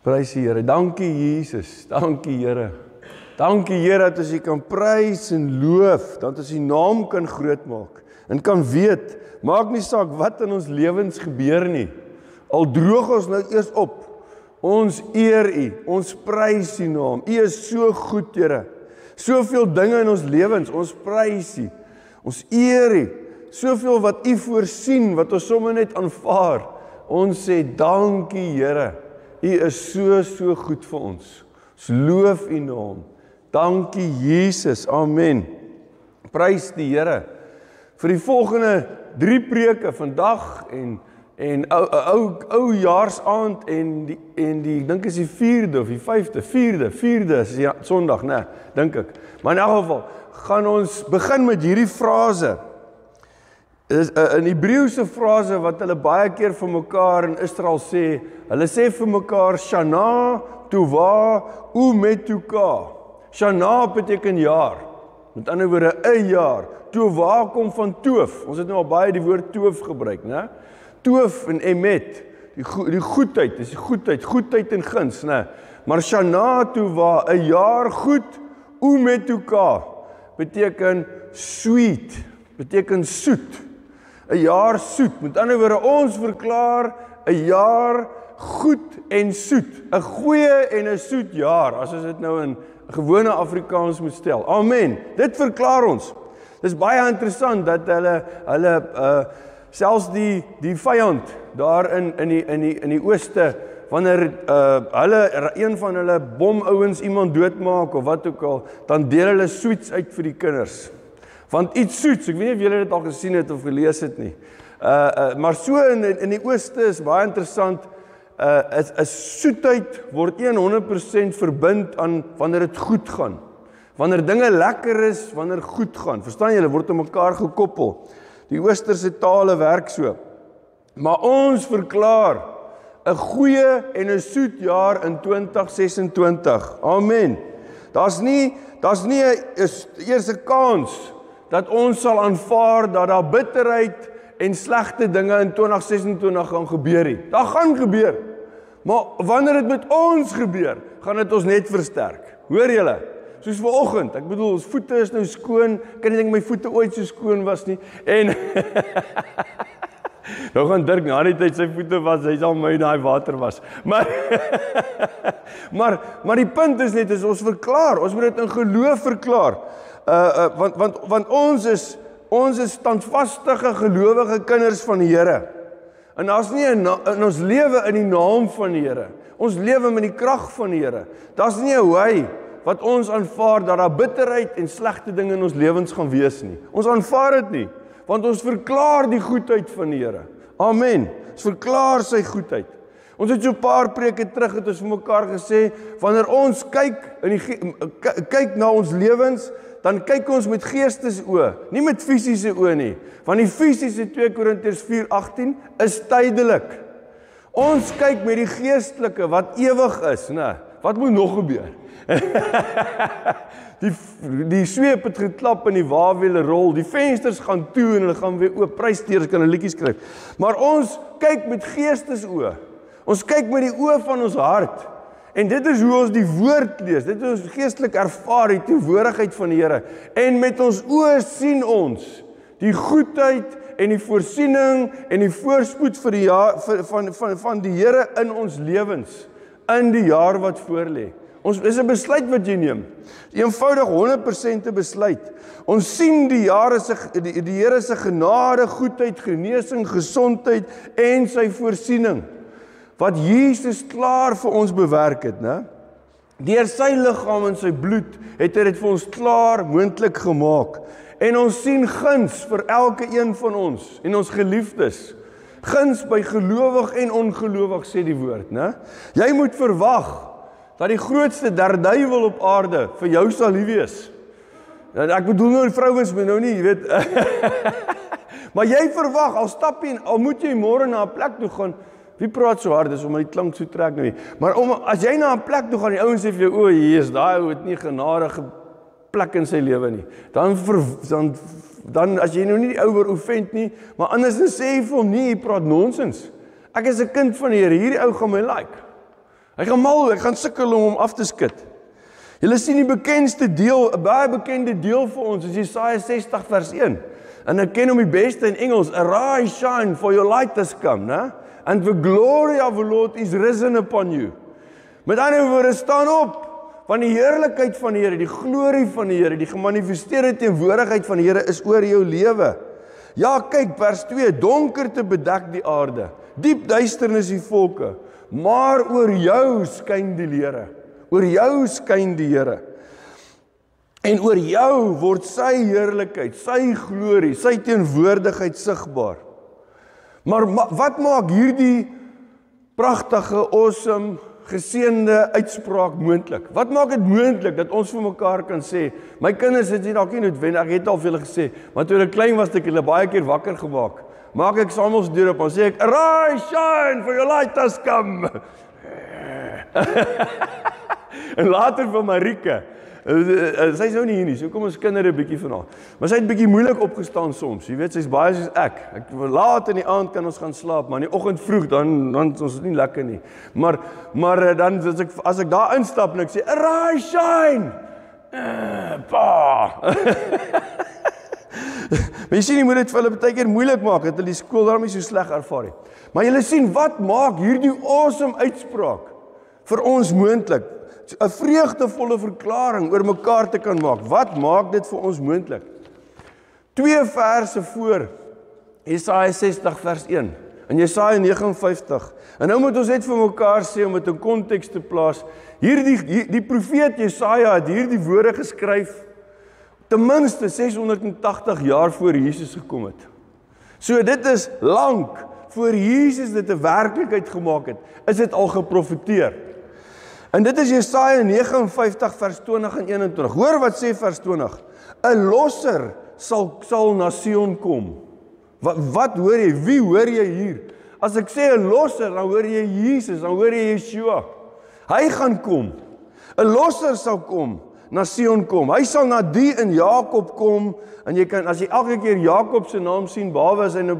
Prys die Here. Dankie Jesus. Dankie Here. Dankie Here dat ons U kan prys en loof, dat ons U naam kan groot maak en kan weet, maak nie saak wat in ons lewens gebeur nie. Al droog ons nou eers op. Ons eer U, ons prys U naam. U is so goed, Here. Soveel dinge in ons lewens, ons prys U. Ons eer U. Soveel wat U voorsien, wat ons sommer net aanvaar. Ons sê dankie, Here. U is so goed vir ons. Ons loof U naam. Dankie Jesus. Amen. Prys die Here vir die volgende 3 preke vandag en ou jaarsaand en die ek dink is die 4de of die 5de, 4de is die Sondag, né, dink ek. Maar in elk geval gaan ons begin met hierdie frase. Is 'n Hebreëse frase wat hulle baie keer vir mekaar in Israel sê. Hulle sê vir mekaar Shana Tova Umetuka. Shana beteken jaar. Met ander woorde 'n jaar. Tova kom van toof. Ons het nou al baie die woord toof gebruik, né? Toof en emet, die goedheid, dis die goedheid en guns, né? Maar Shana Tova, 'n jaar goed, Umetuka beteken sweet, beteken soet. 'n jaar soet. Met ander woorde, ons verklaar 'n jaar goed en soet. 'n goeie en 'n soet jaar, as ons dit nou in gewone Afrikaans moet stel. Amen. Dit verklaar ons. Dis baie interessant dat hulle selfs die vyand daar in die ooste, wanneer een van hulle bomouens iemand doodmaak of wat ook al, dan deel hulle sweets uit vir die kinders. Want iets soets, ek weet nie of julle dit al gesien het of gelees het nie. Maar so in die ooste is baie interessant, 'n soetheid word 100% verbind aan wanneer dit goed gaan. Wanneer dinge lekker is, wanneer goed gaan. Verstaan julle, word aan mekaar gekoppel. Die oosterse tale werk so. Maar ons verklaar 'n goeie en 'n soet jaar in 2026. Amen. Daar's nie eers 'n kans dat ons sal aanvaar dat daar bitterheid en slegte dinge in 2026 gaan gebeur nie. Daar gaan gebeur. Maar wanneer dit met ons gebeur, gaan dit ons net versterk. Hoor julle? Soos vanoggend, ek bedoel, ons voete is nou skoon, ek kan nie dink my voete ooit so skoon was nie, en nou gaan Dirk na die tyd sy voete was, hy sal my daai water was, maar die punt is net, ons verklaar, ons moet dit in geloof verklaar, want ons is standvastige gelowige kinders van die Here, en daar's nie in ons lewe in die naam van die Here, ons lewe met die krag van die Here, daar's nie 'n way wat ons aanvaar dat daar bitterheid en slegte dinge in ons lewens gaan wees nie. Ons aanvaar dit nie, want ons verklaar die goedheid van die Here. Amen. Ons verklaar sy goedheid. Ons het so 'n paar preke terug het ons vir mekaar gesê, wanneer ons kyk na ons lewens, dan kyk ons met geestesoë, nie met fisiese oë nie. Want die fisiese 2 Korintiërs 4:18 is tydelik. Ons kyk met die geestelike wat ewig is, né? Wat moet nog gebeur? Die sweep het geklap en die wawiele rol, die vensters gaan toe en hulle gaan weer oop, prysteers kan 'n liedjie skryf. Maar ons kyk met geestesoë. Ons kyk met die oë van ons hart. En dit is hoe ons die woord lees. Dit is ons geestelik ervaar die teenwoordigheid van die Here. En met ons oë sien ons die goedheid en die voorsiening en die voorspoed vir die jaar van die Here in ons lewens in die jaar wat voorlê. Ons is 'n besluit wat jy neem. Eenvoudig 100% 'n besluit. Ons sien die Here se genade, goedheid, genesing, gesondheid en sy voorsiening. Wat Jesus klaar vir ons bewerk het, né? Deur sy liggaam en sy bloed het hy dit vir ons klaar moontlik gemaak. En ons sien guns vir elke een van ons en ons geliefdes. Guns by gelowig en ongelowig sê die woord, né? Jy moet verwag dat die grootste duiwel op aarde vir jou sal lief wees. Ek bedoel nou die vrouens moet nou nie, jy weet. Maar jy verwag, al moet jy môre na 'n plek toe gaan. Wie praat so hard, dis omdat die klank so trek nou nie. Maar as jy na 'n plek toe gaan, die ouens sê vir jou, o, Jesus, daai ou het nie genadige plek in sy lewe nie. Dan as jy nou nie die ou oorvent nie, maar anders dan sê jy vir hom nie, jy praat nonsens. Ek is 'n kind van die Here, hierdie ou gaan my like. Hy gaan mal, hy gaan sukkel om hom af te skud. Julle sien die bekendste deel, 'n baie bekende deel vir ons is Jesaja 60 vers 1. En ek ken hom die beste in Engels, Arise, shine, for your light has come, né? And the glory of the Lord is risen upon you. Met ander woorde, staan op, want die heerlikheid van die Here, die glorie van die Here, die gemanifesteerde teenwoordigheid van die Here is oor jou lewe. Ja, kyk, vers 2, donkerte bedek die aarde, diep duisternis die volke, maar oor jou skyn die Here. Oor jou skyn die Here. En oor jou word sy heerlikheid, sy glorie, sy teenwoordigheid sigbaar. Maar wat maak hierdie pragtige, awesome, geseënde uitspraak moontlik? Wat maak dit moontlik dat ons vir mekaar kan sê, my kinders het dalk nie noodwendig, ek het al vir hulle gesê, maar toe hulle klein was, ek hulle baie keer wakker gemaak. Maak ek Samuels deur op en sê ek, Arise, shine, for your light has come. En later van Marike, sy is nou nie hier nie, so kom ons kinders 'n bietjie van haar. Maar sy het bietjie moeilik opgestaan soms, jy weet, sy is baie soos ek. Laat in die aand kan ons gaan slaap, maar in die oggend vroeg, dan is ons nie lekker nie. Maar dan, as ek daar instap en ek sê, Arise, shine! Pa! Maar jy sien, jy moet dit vir hulle baie keer moeilik maak, dat hulle die skool daarom nie so sleg ervaar nie. Maar julle sien, wat maak hierdie awesome uitspraak vir ons moontlik? 'n vreugdevolle verklaring oor mekaar te kan maak. Wat maak dit vir ons moontlik? 2 verse voor Jesaja 60 vers 1 en Jesaja 59. En nou moet ons net vir mekaar sê om dit in konteks te plaas. Die profeet Jesaja het hierdie woorde geskryf ten minste 680 jaar voor Jesus gekom het. So dit is lank voor Jesus dit 'n werklikheid gemaak het, is dit al geprofeteer. En dit is Jesaja 59 vers 20 en 21. Hoor wat sê vers 20. 'n losser sal na Sion kom. Wat hoor jy? Wie hoor jy hier? As ek sê 'n losser, dan hoor jy Jesus, dan hoor jy Yeshua. Hy gaan kom. 'n losser sal kom, na Sion kom. Hy sal na die in Jakob kom. En jy kan, as jy elke keer Jakob se naam sien, behalwe as hy nou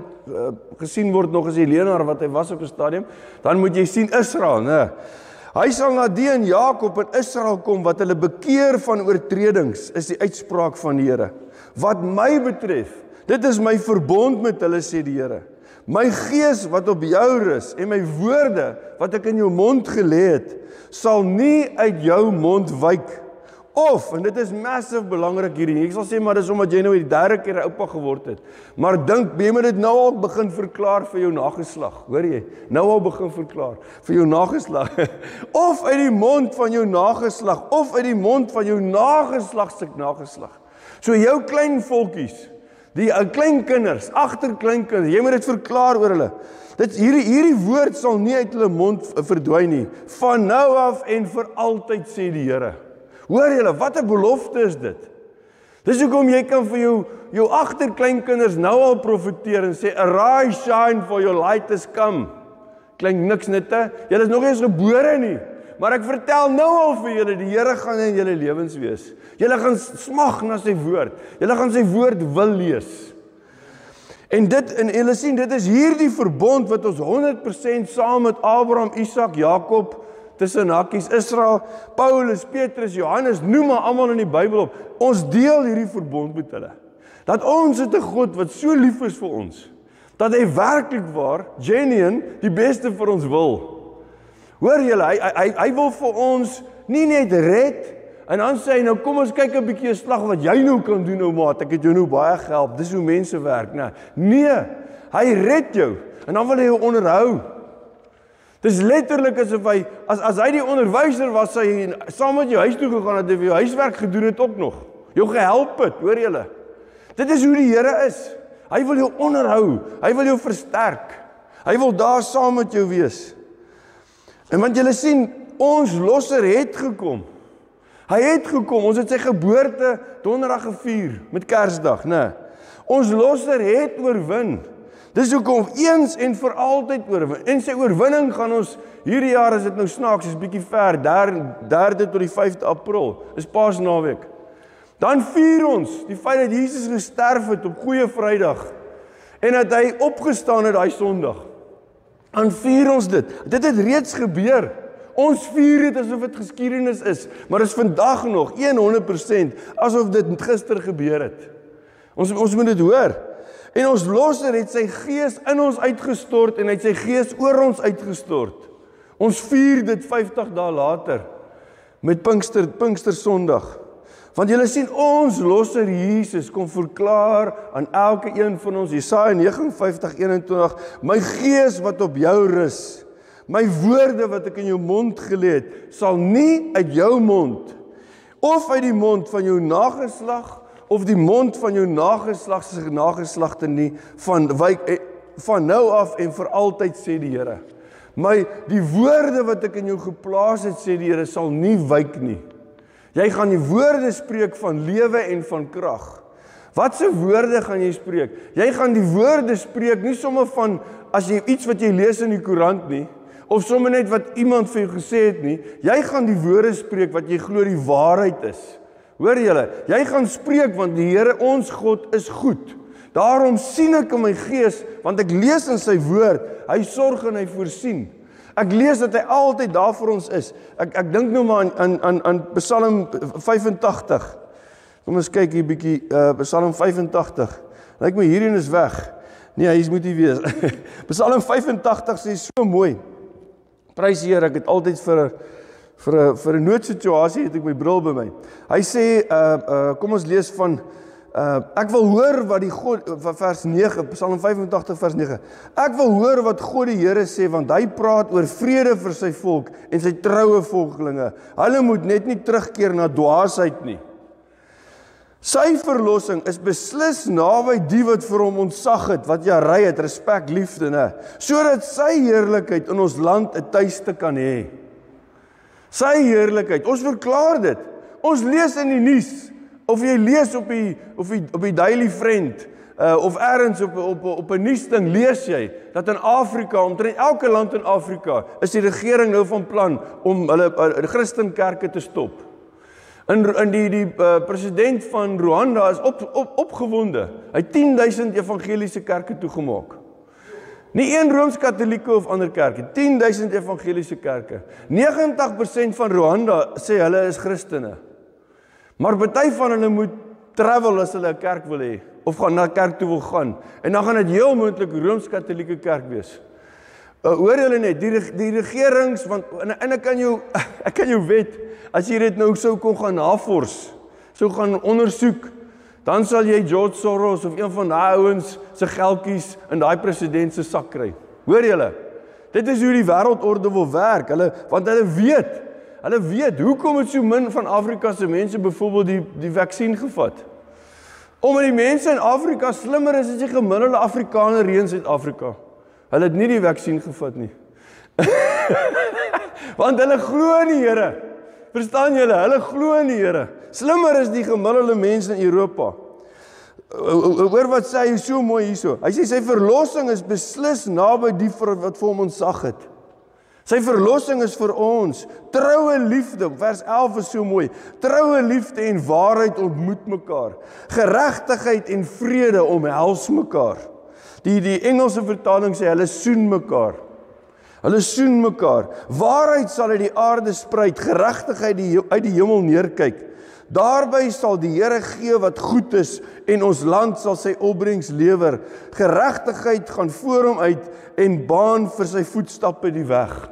gesien word nog as die leenaar wat hy was op 'n stadium, dan moet jy sien Israel, né? Hy sal na die in Jakob en Israel kom wat hulle bekeer van oortredings, is die uitspraak van die Here. Wat my betref, dit is my verbond met hulle, sê die Here. My gees wat op jou rus en my woorde wat ek in jou mond gelê het, sal nie uit jou mond wyk. Of, en dit is massief belangrik hierdie, ek sal sê, maar dis omdat jy nou die 3de keer 'n oupa geword het. Maar dink, jy moet dit nou al begin verklaar vir jou nageslag, hoor jy? Nou al begin verklaar vir jou nageslag. Of uit die mond van jou nageslag, of uit die mond van jou nageslag se nageslag. So jou klein volkies, die klein kinders, agterkleinkinders, jy moet dit verklaar oor hulle. Hierdie woord sal nie uit hulle mond verdwyn nie, van nou af en vir altyd, sê die Here. Hoor julle, wat 'n belofte is dit? Dis hoekom jy kan vir jou agterkleinkinders nou al profeteer en sê, Arise, shine, for your light has come. Klink niks net, hè? Julle is nog nie eens gebore nie. Maar ek vertel nou al vir julle, die Here gaan in julle lewens wees. Julle gaan smag na sy woord. Julle gaan sy woord wil lees. En julle sien, dit is hierdie verbond wat ons 100% saam met Abraham, Isak, Jakob, tussen hakkies Israel, Paulus, Petrus, Johannes, noem maar almal in die Bybel op. Ons deel hierdie verbond met hulle. Dat ons het 'n God wat so lief is vir ons, dat hy werklik waar, genuine, die beste vir ons wil. Hoor julle, hy wil vir ons nie net red, en dan sê hy, nou kom ons kyk 'n bietjie 'n slag wat jy nou kan doen, nou maat, ek het jou nou baie gehelp, dis hoe mense werk, né? Nee, hy red jou, en dan wil hy jou onderhou. Dis letterlik asof hy, as hy die onderwyser was, hy saam met jou huis toe gegaan het, en jou huiswerk gedoen het ook nog. Jou gehelp het, hoor julle. Dit is hoe die Here is. Hy wil jou onderhou, hy wil jou versterk. Hy wil daar saam met jou wees. En want julle sien, ons losser het gekom. Hy het gekom, ons het sy geboorte donderdag gevier, met Kersdag, né? Ons losser het oorwin. Dis hoekom eens en vir altyd oorwin. En sy oorwinning gaan ons, hierdie jaar is dit nou snaaks, is bietjie ver, 3de tot die 5de April, is Paasnaweek. Dan vier ons die feit dat Jesus gesterf het op Goeie Vrydag, en dat hy opgestaan het daai Sondag. Dan vier ons dit. Dit het reeds gebeur. Ons vier dit asof dit geskiedenis is, maar is vandag nog 100% asof dit gister gebeur het. Ons moet dit hoor. En ons Losser het sy gees in ons uitgestort en hy het sy gees oor ons uitgestort. Ons vier dit 50 dae later met Pinkster Sondag. Want julle sien, ons Losser Jesus kom verklaar aan elke een van ons, Jesaja 59:21, my gees wat op jou rus, my woorde wat ek in jou mond gelê het, sal nie uit jou mond, of uit die mond van jou nageslag, of die mond van jou nageslagte nie, van nou af en vir altyd, sê die Here. Die woorde wat ek in jou geplaas het, sê die Here, sal nie wyk nie. Jy gaan die woorde spreek van lewe en van krag. Wat se woorde gaan jy spreek? Jy gaan die woorde spreek, nie sommer van, as jy iets wat jy lees in die koerant nie, of sommer net wat iemand vir jou gesê het nie, jy gaan die woorde spreek wat jy glo die waarheid is. Hoor julle, jy gaan spreek want die Here, ons God, is goed. Daarom sien ek in my gees, want ek lees in sy woord, hy sorg en hy voorsien. Ek lees dat hy altyd daar vir ons is. Ek dink nou maar aan Psalm 85. Kom ons kyk hier bietjie, Psalm 85. Lyk my hierin is weg. Nee, hy moet nie wees. Psalm 85 sê so mooi. Prys die Here, ek het altyd vir 'n noodsituasie het ek my bril by my. Hy sê, kom ons lees van, ek wil hoor wat die God, vers 9, Psalm 85 vers 9, ek wil hoor wat God die Here sê, want hy praat oor vrede vir sy volk en sy troue volgelinge. Hulle moet net nie terugkeer na dwaasheid nie. Sy verlossing is beslis naby die wat vir hom ontzag het, wat jare het, respek, liefde, ne, sodat sy heerlikheid in ons land 'n tuiste kan hê. Sy heerlikheid, ons verklaar dit. Ons lees in die nuus, of jy lees op die Daily Friend, of ergens op 'n nuusding lees jy, dat in Afrika, omtrent elke land in Afrika, is die regering nou van plan om hulle Christenkerke te stop. En die president van Rwanda is opgewonde. Hy het 10,000 evangeliese kerke toegemaak. Nie een Rooms-Katolieke of ander kerke, 10,000 evangeliese kerke. 90% van Rwanda sê hulle is Christene. Maar party van hulle moet travel as hulle 'n kerk wil hê, of gaan na kerk toe wil gaan. En dan gaan dit heel moontlik Rooms-Katolieke kerk wees. Hoor julle net, die regerings, want en ek kan jou wet, as jy dit nou sou kon gaan navors, sou gaan ondersoek, dan sal jy George Soros of een van daai ouens se geldjies in daai president se sak kry. Hoor julle? Dit is hoe die wêreldorde wil werk. Want hulle weet hoekom het so min van Afrika se mense byvoorbeeld die vaksin gevat. Omdat die mense in Afrika slimmer is as die gemiddelde Afrikaner hier in Suid-Afrika. Hulle het nie die vaksin gevat nie. Want hulle glo in die Here. Verstaan julle? Hulle glo in die Here. Slimmer is die gemiddelde mense in Europa. Hoor wat sê hy so mooi hierso. Hy sê sy verlossing is beslis naby die wat vir hom ontzag het. Sy verlossing is vir ons. Troue liefde, vers 11 is so mooi. Troue liefde en waarheid ontmoet mekaar. Geregtigheid en vrede omhels mekaar. Die Engelse vertaling sê hulle soen mekaar. Hulle soen mekaar. Waarheid sal uit die aarde spruit, geregtigheid uit die hemel neerkyk. Daarby sal die Here gee wat goed is en ons land sal sy opbrengs lewer. Geregtigheid gaan voor hom uit en baan vir sy voetstappe die weg.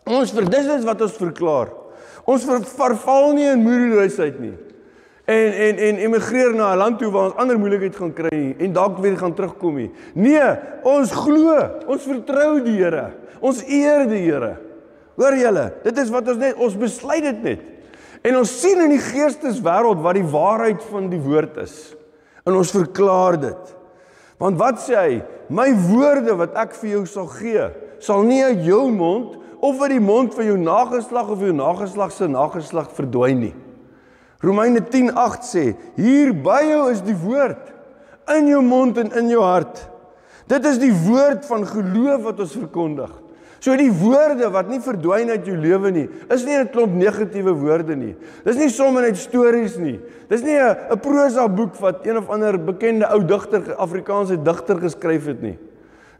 Dis is wat ons verklaar. Ons verval nie in moedeloosheid nie. En emigreer na 'n land toe waar ons ander moeilikheid gaan kry nie en dalk weer gaan terugkom nie. Nee, ons glo, ons vertrou die Here. Ons eer die Here. Hoor julle, dit is wat ons besluit dit net. En ons sien in die geesteswêreld wat die waarheid van die woord is. En ons verklaar dit. Want wat sê hy? My woorde wat ek vir jou sal gee, sal nie uit jou mond of uit die mond van jou nageslag of jou nageslag se nageslag verdwyn nie. Romeine 10:8 sê, hier by jou is die woord, in jou mond en in jou hart. Dit is die woord van geloof wat ons verkondig. So die woorde wat nie verdwyn uit jou lewe nie, is nie 'n klomp negatiewe woorde nie. Dis nie sommer net stories nie. Dis nie 'n prosa boek wat een of ander bekende ou digter, Afrikaanse digter geskryf het nie.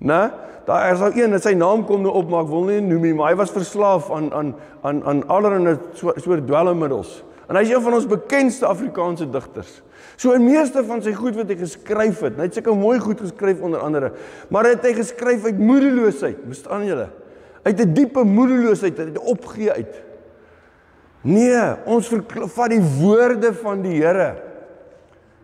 Né? Daar is daar een dat sy naam kom nou op, maar ek wil nie noem nie, maar hy was verslaaf aan allerlei soort dwelmmiddels. En hy is een van ons bekendste Afrikaanse digters. So in meeste van sy goed wat hy geskryf het, hy het sulke mooi goed geskryf onder andere, maar het hy geskryf uit moedeloosheid, verstaan julle? Uit 'n diepe moedeloosheid, uit 'n opgee uit. Nee, ons vat die woorde van die Here.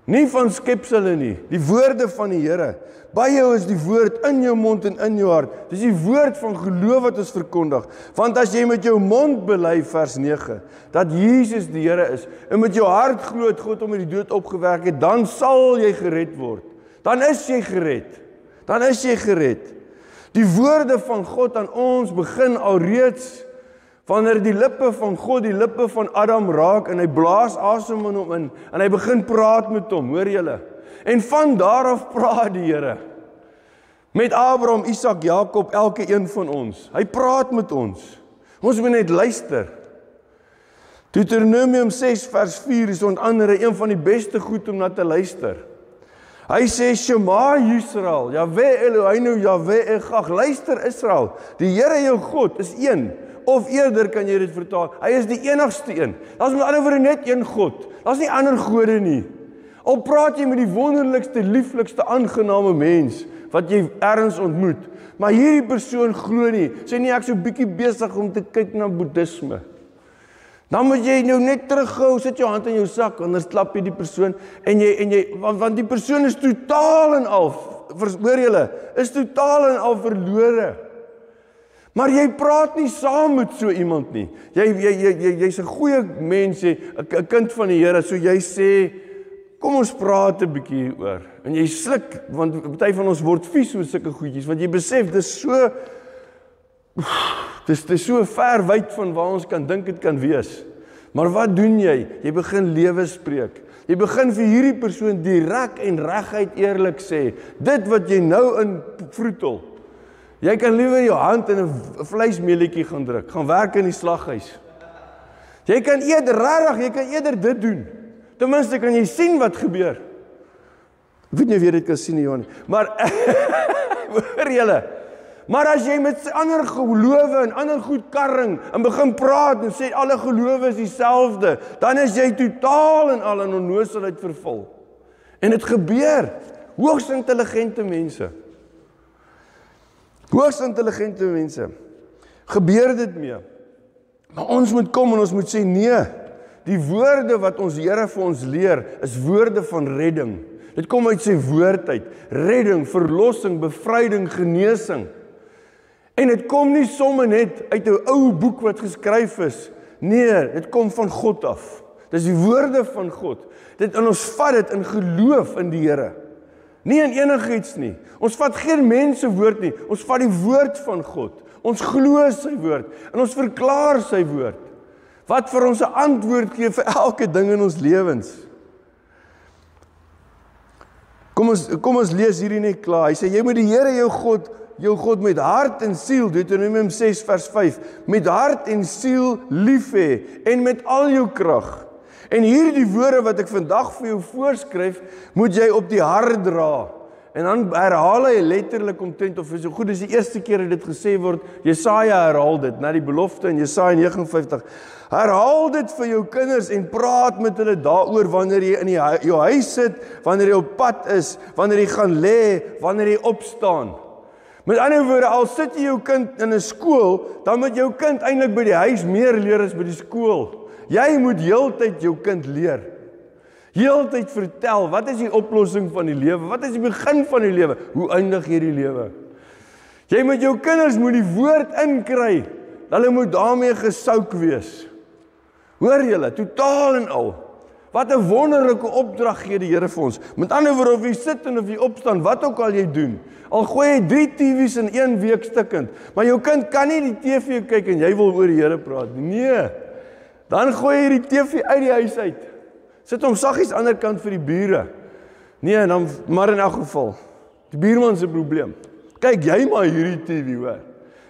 Nie van skepsele nie, die woorde van die Here. By jou is die woord in jou mond en in jou hart. Dis die woord van geloof wat ons verkondig. Want as jy met jou mond bely, vers 9, dat Jesus die Here is, en met jou hart glo dat God hom uit die dood opgewek het, dan sal jy gered word. Dan is jy gered. Dan is jy gered. Die woorde van God aan ons begin alreeds wanneer die lippe van God die lippe van Adam raak en hy blaas asem in hom in en hy begin praat met hom, hoor julle? En van daar af praat die Here met Abraham, Isak, Jakob, elke een van ons. Hy praat met ons. Ons moet net luister. Deuteronomium 6 vers 4 is onder andere een van die beste goed om na te luister. Hy sê, Shema Yisrael, Yahweh Eloheinu, Yahweh Echad. Luister Israel, die Here jou God is een. Of eerder kan jy dit vertaal, hy is die enigste een. Daar is met ander woorde net een God. Daar is nie ander gode nie. Al praat jy met die wonderlikste, lieflikste, aangename mens, wat jy ergens ontmoet, maar hierdie persoon glo nie, sê nie ek so bietjie besig om te kyk na boeddhisme. Dan moet jy nou net terughou, sit jou hand in jou sak, anders klap jy die persoon, want die persoon is totaal en al, hoor julle, is totaal en al verlore. Maar jy praat nie saam met so iemand nie. Jy's 'n goeie mens, 'n kind van die Here, so jy sê, kom ons praat 'n bietjie oor. En jy sluk, want party van ons word vies oor sulke goedjies, want jy besef, dis so ver wyd van waar ons kan dink dit kan wees. Maar wat doen jy? Jy begin lewe spreek. Jy begin vir hierdie persoon direk en reguit eerlik sê, dit wat jy nou in vroetel, jy kan liewer jou hand in 'n vleismeeletjie gaan druk, gaan werk in die slaghuis. Jy kan eerder dit doen. Ten minste kan jy sien wat gebeur. Ek weet nie of jy dit kan sien nie, Johan. Maar, hoor julle, maar as jy met ander gelowe en ander goed karring en begin praat en sê alle gelowe is dieselfde, dan is jy totaal en al in onnoosheid vervul. En dit gebeur. Hoogs intelligente mense. Hoogs intelligente mense. Gebeur dit mee. Maar ons moet kom en ons moet sê nee. Die woorde wat ons Here vir ons leer, is woorde van redding. Dit kom uit sy woord uit. Redding, verlossing, bevryding, genesing. En dit kom nie sommer net uit 'n ou boek wat geskryf is. Nee, dit kom van God af. Dis die woorde van God. En ons vat dit in geloof in die Here. Nie in enigiets nie. Ons vat geen mense woord nie. Ons vat die woord van God. Ons glo sy woord. En ons verklaar sy woord. Wat vir ons 'n antwoord gee vir elke ding in ons lewens. Kom ons lees hierdie net klaar. Hy sê, jy moet die Here jou God met hart en siel, Deuteronomium 6 vers 5, met hart en siel lief hê, en met al jou krag. En hierdie woorde wat ek vandag vir jou voorskryf, moet jy op die hart dra. En dan herhaal hy letterlik omtrent, of so goed, dis die eerste keer dat dit gesê word, Jesaja herhaal dit, na die belofte in Jesaja 59. Herhaal dit vir jou kinders en praat met hulle daaroor wanneer jy in jou huis sit, wanneer jy op pad is, wanneer jy gaan lê, wanneer jy opstaan. Met ander woorde, al sit jy jou kind in 'n skool, dan moet jou kind eintlik by die huis meer leer as by die skool. Jy moet heeltyd jou kind leer. Heeltyd vertel, wat is die oplossing van die lewe? Wat is die begin van die lewe? Hoe eindig hierdie lewe? Jy moet jou kinders moet die woord inkry. Hulle moet daarmee gesouk wees. Hoor julle, totaal en al. Wat 'n wonderlike opdrag gee die Here vir ons. Met ander woorde, of jy sit en of jy opstaan, wat ook al jy doen. Al gooi jy 3 TV's in 1 week stukkend, maar jou kind kan nie die TV kyk en jy wil oor die Here praat. Nee. Dan gooi jy die TV uit die huis uit. Sit hom saggies aan die ander kant vir die bure. Nee, dan maar in elk geval. Die buurman se probleem. Kyk jy maar hierdie TV, hoor.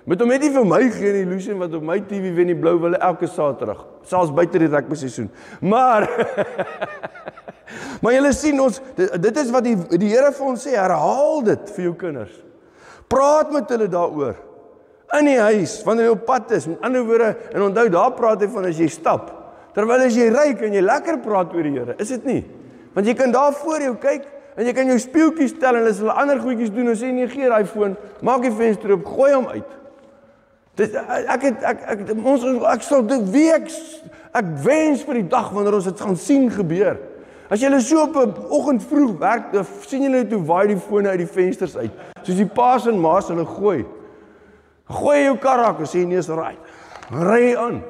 Moet hom net nie vir my gee nie, Lucien, wat op my TV wen die Blou Wille elke Saterdag, selfs buite die rugby seisoen. Maar maar julle sien ons, dit is wat die Here vir ons sê, herhaal dit vir jou kinders. Praat met hulle daaroor. In die huis, wanneer jy op pad is, met ander woorde, en onthou, daar praat hy van as jy stap. Terwyl as jy ry, kan jy lekker praat oor die Here, is dit nie? Want jy kan daar voor jou kyk, en jy kan jou speeltjies tel, en as hulle ander goedjies doen, en sê, nee, gee daai foon, maak die venster op, gooi hom uit. Ek wens vir die dag, wanneer ons dit gaan sien gebeur. As jy so op 'n oggend vroeg werk, dan sien jy net hoe waai die fone uit die vensters uit, soos die paas en maas hulle gooi. Gooi jou kar raak, en sê, nee, is right. Ry aan.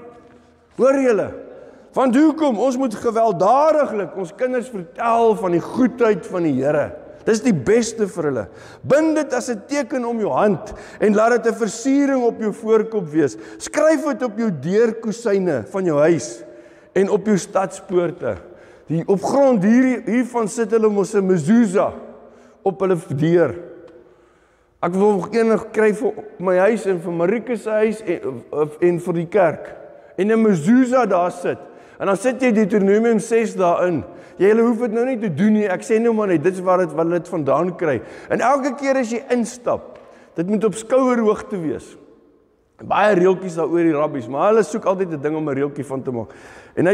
Hoor julle? Want hoekom? Ons moet gewelddadiglik ons kinders vertel van die goedheid van die Here. Dis die beste vir hulle. Bind dit as 'n teken om jou hand en laat dit 'n versiering op jou voorkop wees. Skryf dit op jou deurkosyne van jou huis en op jou stadspoorte. Op grond hiervan sit hulle mos 'n mezuzah op hulle deur. Ek wil enig kry vir my huis en vir Marika se huis en vir die kerk. En 'n mezuzah daar sit. En dan sit jy Deuteronomium 6 daarin. Jy hoef dit nou nie te doen nie. Ek sê nou maar net, dit is waar dit vandaan kry. En elke keer as jy instap, dit moet op skouerhoogte wees. Baie reeltjies daar oor die rabbies, maar hulle soek altyd 'n ding om 'n reeltjie van te maak. En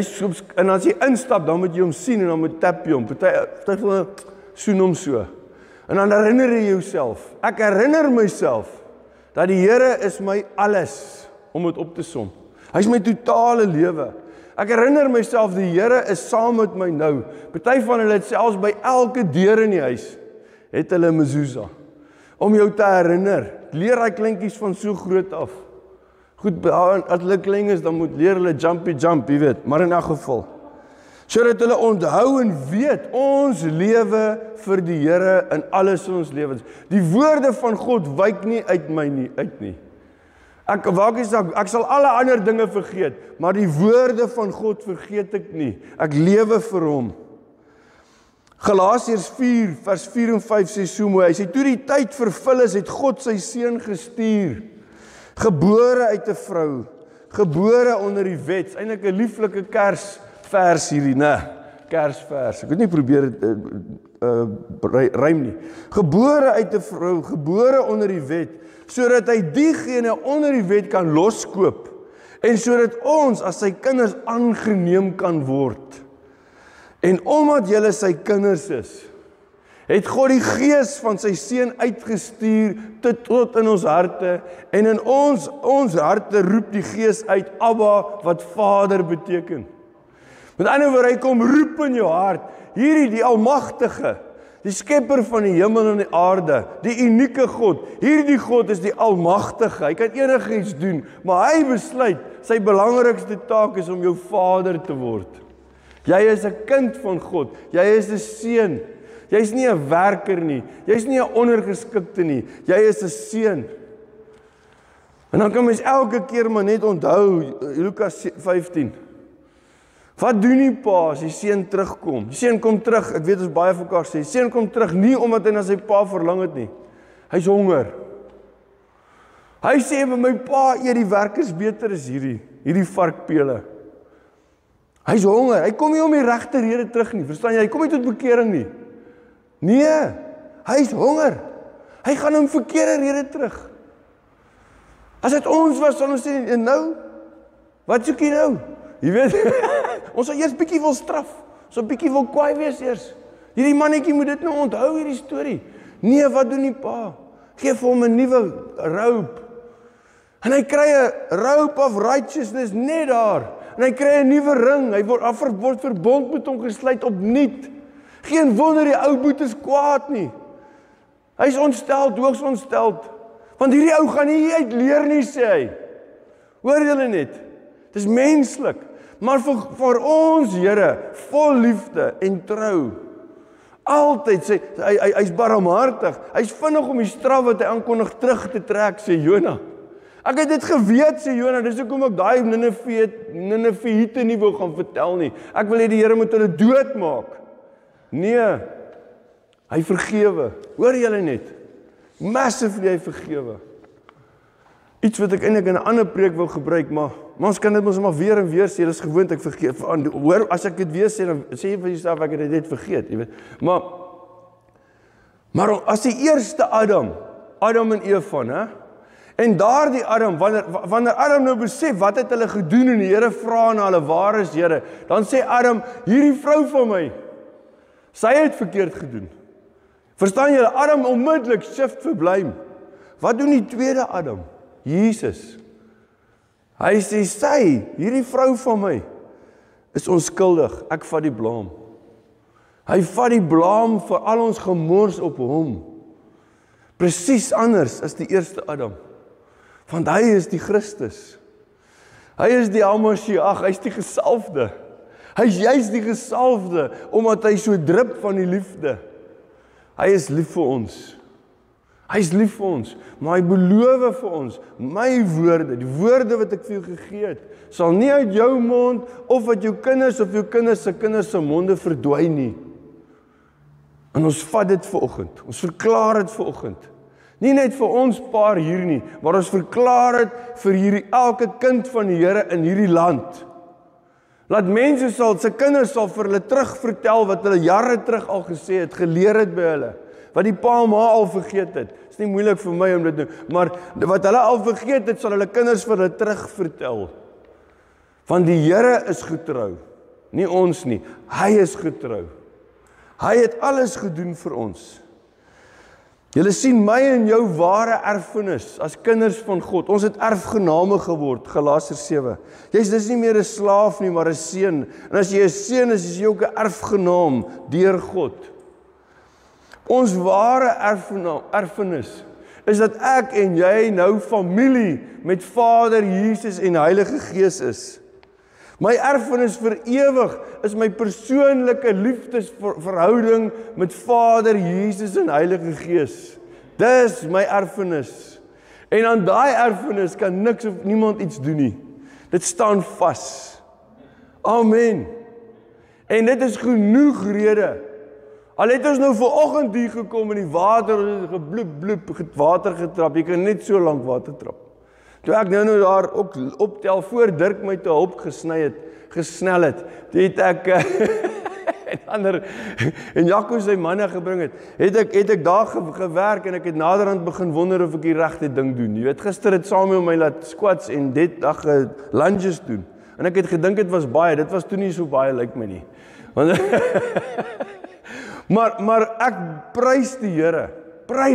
as jy instap, dan moet jy hom sien en dan moet tap jy hom. Party van soen hom so. En dan herinner jy jouself. Ek herinner myself dat die Here is my alles, om dit op te som. Hy is my totale lewe. Ek herinner myself, die Here is saam met my nou. Party van hulle het selfs by elke deur in die huis, het hulle 'n mezuzah. Om jou te herinner. Leer hy kleintjies van so groot af. Goed, as hulle klein is, dan moet leer hulle jumpy jump, jy weet. Maar in elk geval. Sodat hulle onthou en weet, ons lewe vir die Here in alles in ons lewens. Die woorde van God wyk nie uit my nie. Ek sal alle ander dinge vergeet, maar die woorde van God vergeet ek nie. Ek lewe vir hom. Galasiërs 4 vers 4 en 5 sê so mooi. Hy sê toe die tyd vervul is, het God sy seun gestuur. Gebore uit 'n vrou, gebore onder die wet. Eintlik 'n lieflike Kersvers hierdie, né? Kersvers. Ek het nie probeer rym nie. Gebore uit 'n vrou, gebore onder die wet, sodat hy diegene onder die wet kan loskoop en sodat ons as sy kinders aangeneem kan word. En omdat julle sy kinders is, het God die gees van sy seun uitgestuur tot in ons harte en in ons harte roep die gees uit Abba wat Vader beteken. Met ander woorde, hy kom roep in jou hart, hierdie die almagtige, die skepper van die hemel en die aarde, die unieke God. Hierdie God is die almagtige. Hy kan enigiets doen, maar hy besluit, sy belangrikste taak is om jou vader te word. Jy is 'n kind van God. Jy is 'n seun. Jy's nie 'n werker nie. Jy's nie 'n ondergeskikte nie. Jy is 'n seun. En dan kan mens elke keer maar net onthou Lukas 15. Wat doen die pa as die seun terugkom? Die seun kom terug, ek weet ons baie vir mekaar sê, die seun kom terug nie omdat hy na sy pa verlang het nie. Hy's honger. Hy sê vir my pa eet die werkers beter as hierdie varkpele. Hy's honger. Hy kom nie om die regte rede terug nie. Verstaan jy? Hy kom nie tot bekering nie. Nee, hy's honger. Hy gaan om verkeerde rede terug. As dit ons was, sal ons sê, en nou? Wat soek jy nou? Jy weet, ons sal eers bietjie wil straf. Ons sal bietjie wil kwaai wees eers. Hierdie mannetjie moet dit nou onthou, hierdie storie. Nee, wat doen die pa? Geef hom 'n nuwe robe. En hy kry 'n robe of righteousness net daar. En hy kry 'n nuwe ring. Hy word verbond met hom gesluit opnuut. Geen wonder die ou boet is kwaad nie. Hy's ontsteld, hoogs ontsteld. Want hierdie ou gaan nie uit leer nie, sê hy. Hoor julle net? Dis menslik. Maar vir ons Here, vol liefde en trou. Altyd sê hy's barmhartig. Hy's vinnig om die straf wat hy aankondig terug te trek, sê Jona. Ek het dit geweet, sê Jona, dis hoekom ek daai Nineviete nie wou gaan vertel nie. Ek wil hê die Here moet hulle doodmaak. Nee. Hy vergewe. Hoor julle net? Massively hy vergewe. Iets wat ek eintlik in 'n ander preek wil gebruik, maar ons kan dit mos maar weer en weer sê, dis gewoond ek vergeet. Hoor, as ek dit weer sê, dan sê jy vir jouself ek het dit net vergeet, jy weet. Maar as die eerste Adam Adam en Eva, né? En daardie Adam, wanneer Adam nou besef wat het hulle gedoen en die Here vra aan hulle, waar is Here? Dan sê Adam, hierdie vrou van my, sy het verkeerd gedoen. Verstaan julle, Adam onmiddellik shift vir blame. Wat doen die tweede Adam? Jesus. Hy sê, hierdie vrou van my, is onskuldig, ek vat die blame. Hy vat die blame vir al ons gemors op hom. Presies anders as die eerste Adam. Want hy is die Christus. Hy is die Al-Mashiach, hy is die gesalfde. Hy is juist die gesalfde, omdat hy so drup van die liefde. Hy is lief vir ons. Hy is lief vir ons, maar hy beloof vir ons, my woorde, die woorde wat ek vir jou gegee het, sal nie uit jou mond, of uit jou kinders, of jou kinders se monde verdwyn nie. En ons vat dit vanoggend, ons verklaar dit vanoggend. Nie net vir ons paar hier nie, maar ons verklaar dit vir hierdie elke kind van die Here in hierdie land. Laat mense sy kinders sal vir hulle terugvertel wat hulle jare terug al gesê het, geleer het by hulle. Wat die pa en ma al vergeet het. Dit is nie moeilik vir my om dit te doen, maar wat hulle al vergeet het, sal hulle kinders vir hulle terugvertel. Want die Here is getrou, nie ons nie. Hy is getrou. Hy het alles gedoen vir ons. Julle sien my en jou ware erfenis as kinders van God. Ons het erfgename geword, Galasiërs 7. Dis nie meer 'n slaaf nie, maar 'n seun. En as jy 'n seun is, is jy ook 'n erfgenaam deur God. Ons ware erfenis is dat ek en jy nou familie met Vader, Jesus en Heilige Gees is. My erfenis vir ewig is my persoonlike liefdesverhouding met Vader, Jesus en Heilige Gees. Dis my erfenis. En aan daai erfenis kan niks of niemand iets doen nie. Dit staan vas. Amen. En dit is genoeg rede. Al het ons nou vanoggend hier gekom in die water, gebloep, water getrap. Jy kan net so lank water trap. Toe ek nou daar ook optel voor Dirk my te hulp gesnel het, het ek en Jaco sy manne gebring het ek daar gewerk en ek het naderhand begin wonder of ek die regte ding doen. Jy weet, gister het Samuel my laat squats en dit dag lunges doen. En ek het gedink dit was baie, dit was toe nie so baie lyk my nie. Want maar ek prys die Here.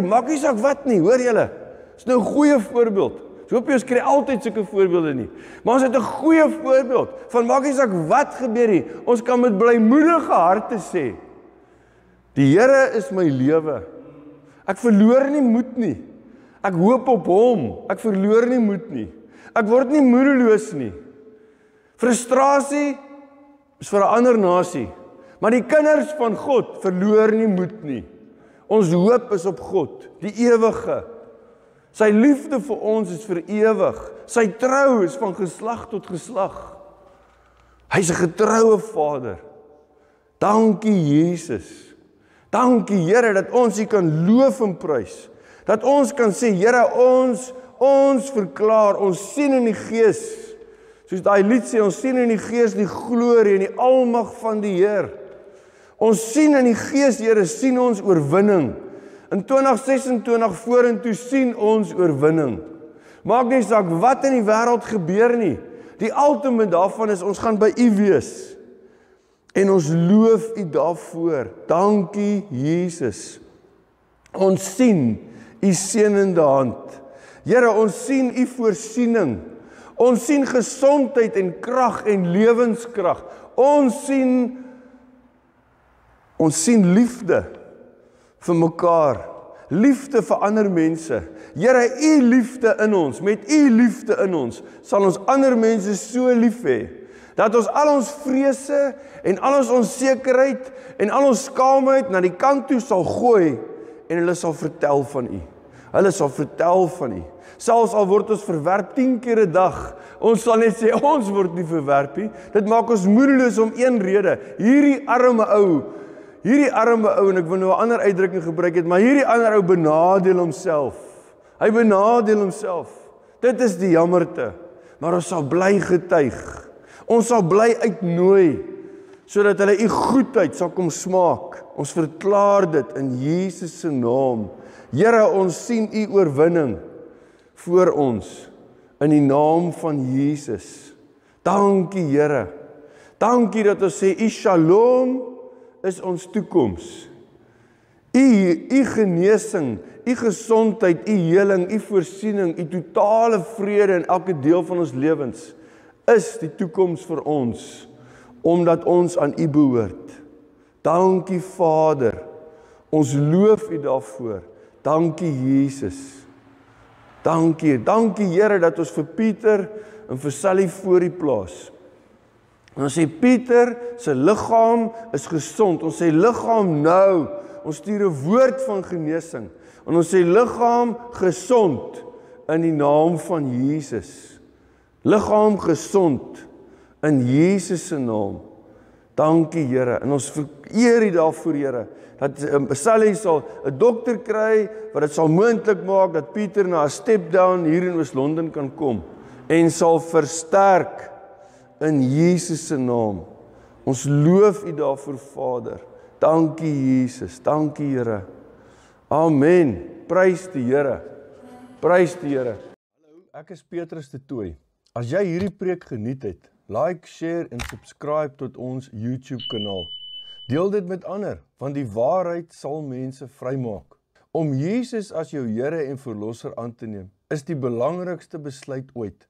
Maak nie saak wat nie, hoor julle. Dis nou 'n goeie voorbeeld. So hoop jy ons kry altyd sulke voorbeelde nie. Maar ons het 'n goeie voorbeeld van maak nie saak wat gebeur nie. Ons kan met blymoedige harte sê, die Here is my lewe. Ek verloor nie moed nie. Ek hoop op hom. Ek verloor nie moed nie. Ek word nie moedeloos nie. Frustrasie is vir 'n ander nasie. Maar die kinders van God verloor nie moed nie. Ons hoop is op God, die ewige. Sy liefde vir ons is vir ewig. Sy trou is van geslag tot geslag. Hy is 'n getroue Vader. Dankie Jesus. Dankie Here dat ons hier kan loof en prys. Dat ons kan sê, Here, ons verklaar, ons sien in die Gees. Soos daai lied sê, ons sien in die Gees die glorie en die almag van die Heer. Ons sien in die Gees, Here, sien ons oorwinning. In 2026 vorentoe sien ons oorwinning. Maak nie saak wat in die wêreld gebeur nie. Die ultimate daarvan is ons gaan by U wees. En ons loof U daarvoor. Dankie Jesus. Ons sien U seënende hand. Here, ons sien U voorsiening. Ons sien gesondheid en krag en lewenskrag. Ons sien liefde vir mekaar, liefde vir ander mense. Here, U liefde in ons, met U liefde in ons, sal ons ander mense so lief hê, dat ons al ons vrese en al ons onsekerheid en al ons skaamheid na die kant toe sal gooi en hulle sal vertel van U. Hulle sal vertel van U. Selfs al word ons verwerp 10 keer 'n dag, ons sal net sê, ons word nie verwerp nie. Dit maak ons moedeloos om een rede. Hierdie arme ou, en ek wil nou 'n ander uitdrukking gebruik het, maar hierdie ander ou benadeel homself. Hy benadeel homself. Dit is die jammerte. Maar ons sal bly getuig. Ons sal bly uitnooi, sodat hulle U goedheid sal kom smaak. Ons verklaar dit in Jesus se naam. Here, ons sien u oorwinning voor ons in die naam van Jesus. Dankie Here. Dankie dat ons sê u Shalom is ons toekoms. U genesing, u gesondheid, u heling, u voorsiening, u totale vrede in elke deel van ons lewens is die toekoms vir ons, omdat ons aan u behoort. Dankie Vader, ons loof u daarvoor. Dankie Jesus. Dankie Here dat ons vir Pieter en vir Sally voor u plaas. En ons sê Pieter se liggaam is gesond, ons sê liggaam nou, ons stuur 'n woord van genesing, en ons sê liggaam gesond in die naam van Jesus. Liggaam gesond in Jesus se naam. Dankie Here, en ons vereer u daarvoor Here, dat Sally sal 'n dokter kry, wat dit sal moontlik maak, dat Pieter na 'n step down hier in Oos-London kan kom, en sal versterk in Jesus se naam. Ons loof u daarvoor Vader. Dankie Jesus, dankie Here. Amen. Prys die Here. Prys die Here. Hallo, ek is Petrus de Tooy. As jy hierdie preek geniet het, like, share en subscribe tot ons YouTube kanaal. Deel dit met ander, want die waarheid sal mense vrymaak. Om Jesus as jou Here en Verlosser aan te neem, is die belangrikste besluit ooit.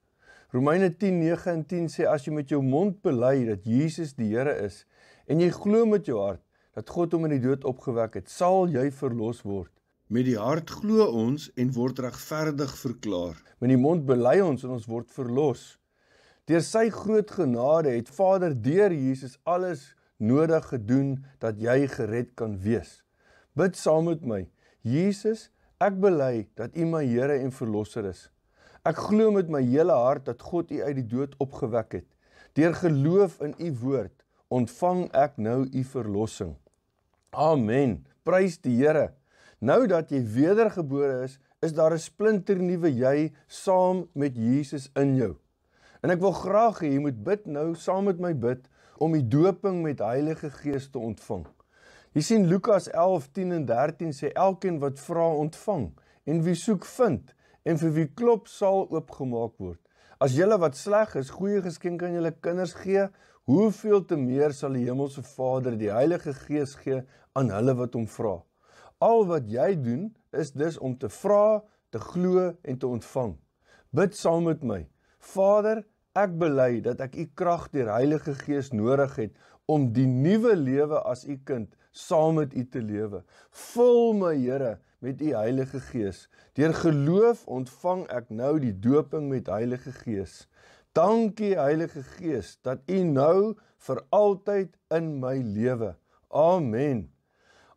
Romeine 10:9 en 10 sê, as jy met jou mond bely dat Jesus die Here is, en jy glo met jou hart, dat God hom in die dood opgewek het, sal jy verlos word. Met die hart glo ons en word regverdig verklaar. Met die mond bely ons en ons word verlos. Deur sy groot genade het Vader deur Jesus alles nodig gedoen dat jy gered kan wees. Bid saam met my. Jesus, ek bely dat u my Here en Verlosser is. Ek glo met my hele hart dat God u uit die dood opgewek het. Deur geloof in u woord ontvang ek nou u verlossing. Amen. Prys die Here. Nou dat jy wedergebore is daar 'n splinternuwe jy saam met Jesus in jou. En ek wil graag hê jy moet bid nou saam met my bid om die doping met Heilige Gees te ontvang. Jy sien Lukas 11:10 en 13 sê elkeen wat vra ontvang en wie soek vind en vir wie klop sal oopgemaak word. As julle wat sleg is goeie geskenke aan julle kinders gee, hoeveel te meer sal die Hemelse Vader die Heilige Gees gee aan hulle wat hom vra. Al wat jy doen is dus om te vra, te glo en te ontvang. Bid saam met my. Vader, ek bely dat ek u krag deur Heilige Gees nodig het om die nuwe lewe as u kind saam met u te lewe. Vul my Here met u Heilige Gees. Deur geloof ontvang ek nou die doping met Heilige Gees. Dankie Heilige Gees dat u nou vir altyd in my lewe. Amen.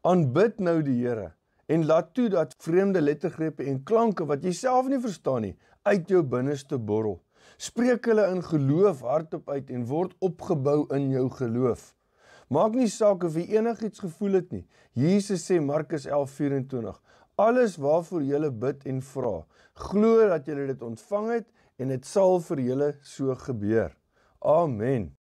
Aanbid nou die Here en laat toe dat vreemde lettergrepe en klanke wat jy self nie verstaan nie, uit jou binneste borrel. Spreek hulle in geloof hardop uit en word opgebou in jou geloof. Maak nie saak of jy enigiets gevoel het nie. Jesus sê Markus 11:24, alles waarvoor julle bid en vra, glo dat julle dit ontvang het en dit sal vir julle so gebeur. Amen.